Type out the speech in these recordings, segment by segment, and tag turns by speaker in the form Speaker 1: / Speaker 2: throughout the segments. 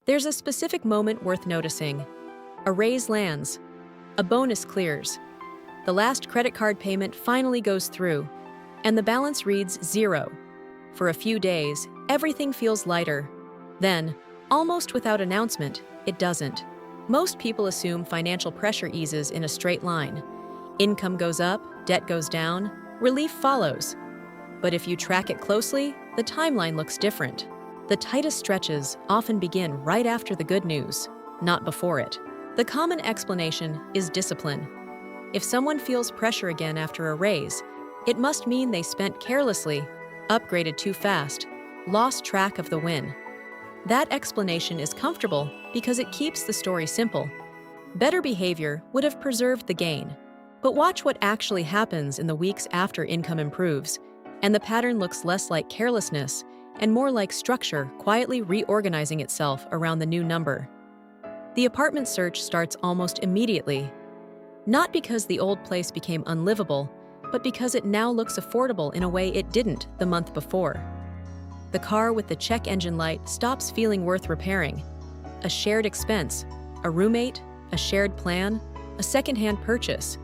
Speaker 1: There's a specific moment worth noticing. A raise lands. A bonus clears. The last credit card payment finally goes through, and the balance reads 0. For a few days, everything feels lighter. Then, almost without announcement, it doesn't. Most people assume financial pressure eases in a straight line. Income goes up, debt goes down, relief follows. But if you track it closely, the timeline looks different. The tightest stretches often begin right after the good news, not before it. The common explanation is discipline. If someone feels pressure again after a raise, it must mean they spent carelessly, upgraded too fast, lost track of the win. That explanation is comfortable because it keeps the story simple. Better behavior would have preserved the gain. But watch what actually happens in the weeks after income improves, and the pattern looks less like carelessness and more like structure quietly reorganizing itself around the new number. The apartment search starts almost immediately, not because the old place became unlivable, but because it now looks affordable in a way it didn't the month before. The car with the check engine light stops feeling worth repairing. A shared expense, a roommate, a shared plan, a secondhand purchase,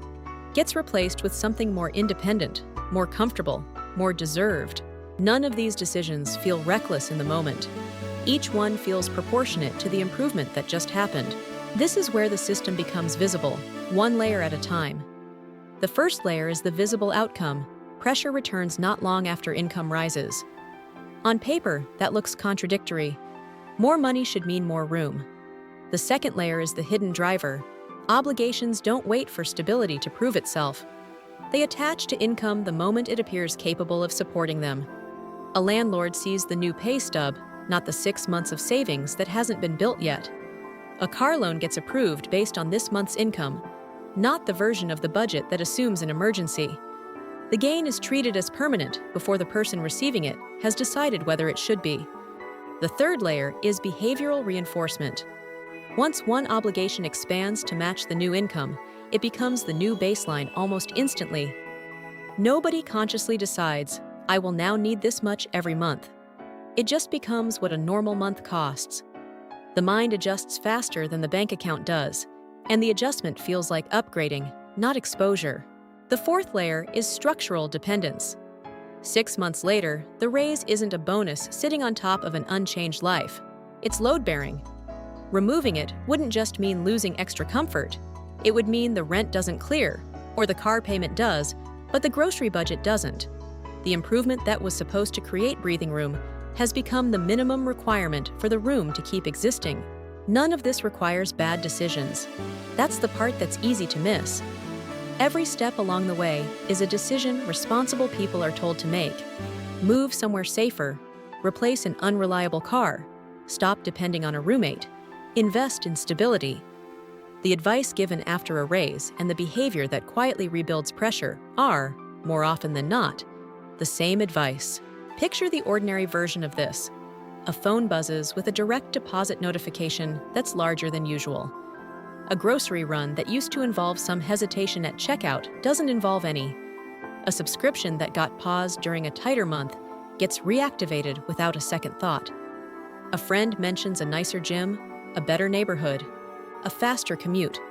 Speaker 1: gets replaced with something more independent, more comfortable, more deserved. None of these decisions feel reckless in the moment. Each one feels proportionate to the improvement that just happened. This is where the system becomes visible, one layer at a time. The first layer is the visible outcome. Pressure returns not long after income rises. On paper, that looks contradictory. More money should mean more room. The second layer is the hidden driver. Obligations don't wait for stability to prove itself. They attach to income the moment it appears capable of supporting them. A landlord sees the new pay stub, not the 6 months of savings that hasn't been built yet. A car loan gets approved based on this month's income, not the version of the budget that assumes an emergency. The gain is treated as permanent before the person receiving it has decided whether it should be. The third layer is behavioral reinforcement. Once one obligation expands to match the new income, it becomes the new baseline almost instantly. Nobody consciously decides, I will now need this much every month. It just becomes what a normal month costs. The mind adjusts faster than the bank account does, and the adjustment feels like upgrading, not exposure. The fourth layer is structural dependence. 6 months later, the raise isn't a bonus sitting on top of an unchanged life. It's load-bearing. Removing it wouldn't just mean losing extra comfort. It would mean the rent doesn't clear, or the car payment does, but the grocery budget doesn't. The improvement that was supposed to create breathing room has become the minimum requirement for the room to keep existing. None of this requires bad decisions. That's the part that's easy to miss. Every step along the way is a decision responsible people are told to make. Move somewhere safer, replace an unreliable car, stop depending on a roommate, invest in stability. The advice given after a raise and the behavior that quietly rebuilds pressure are, more often than not, the same advice. Picture the ordinary version of this. A phone buzzes with a direct deposit notification that's larger than usual. A grocery run that used to involve some hesitation at checkout doesn't involve any. A subscription that got paused during a tighter month gets reactivated without a second thought. A friend mentions a nicer gym, a better neighborhood, a faster commute.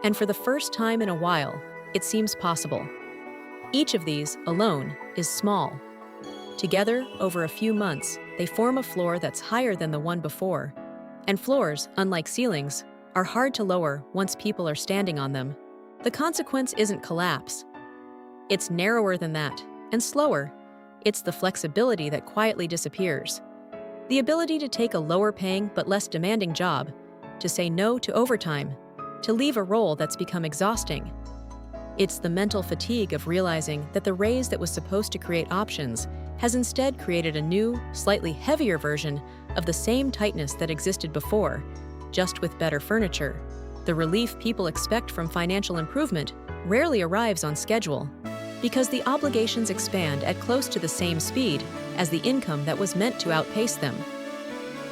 Speaker 1: And for the first time in a while, it seems possible. Each of these, alone, is small. Together, over a few months, they form a floor that's higher than the one before. And floors, unlike ceilings, are hard to lower once people are standing on them. The consequence isn't collapse. It's narrower than that, and slower. It's the flexibility that quietly disappears. The ability to take a lower-paying but less demanding job, to say no to overtime, to leave a role that's become exhausting. It's the mental fatigue of realizing that the raise that was supposed to create options has instead created a new, slightly heavier version of the same tightness that existed before, just with better furniture. The relief people expect from financial improvement rarely arrives on schedule, because the obligations expand at close to the same speed as the income that was meant to outpace them.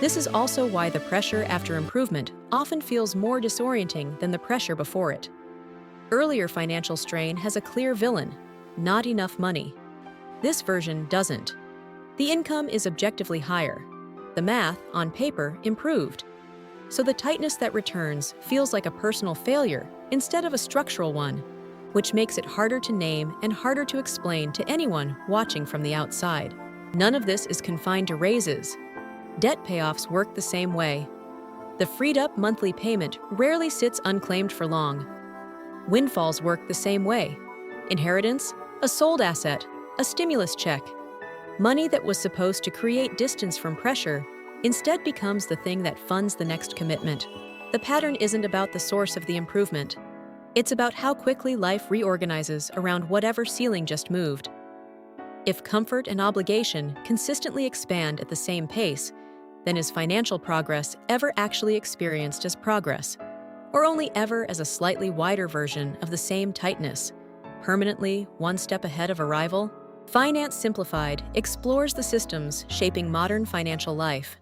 Speaker 1: This is also why the pressure after improvement often feels more disorienting than the pressure before it. Earlier financial strain has a clear villain: not enough money. This version doesn't. The income is objectively higher. The math, on paper, improved. So the tightness that returns feels like a personal failure instead of a structural one, which makes it harder to name and harder to explain to anyone watching from the outside. None of this is confined to raises. Debt payoffs work the same way. The freed-up monthly payment rarely sits unclaimed for long. Windfalls work the same way. Inheritance, a sold asset, a stimulus check. Money that was supposed to create distance from pressure instead becomes the thing that funds the next commitment. The pattern isn't about the source of the improvement. It's about how quickly life reorganizes around whatever ceiling just moved. If comfort and obligation consistently expand at the same pace, then is financial progress ever actually experienced as progress, or only ever as a slightly wider version of the same tightness, permanently one step ahead of arrival? Finance Simplified explores the systems shaping modern financial life.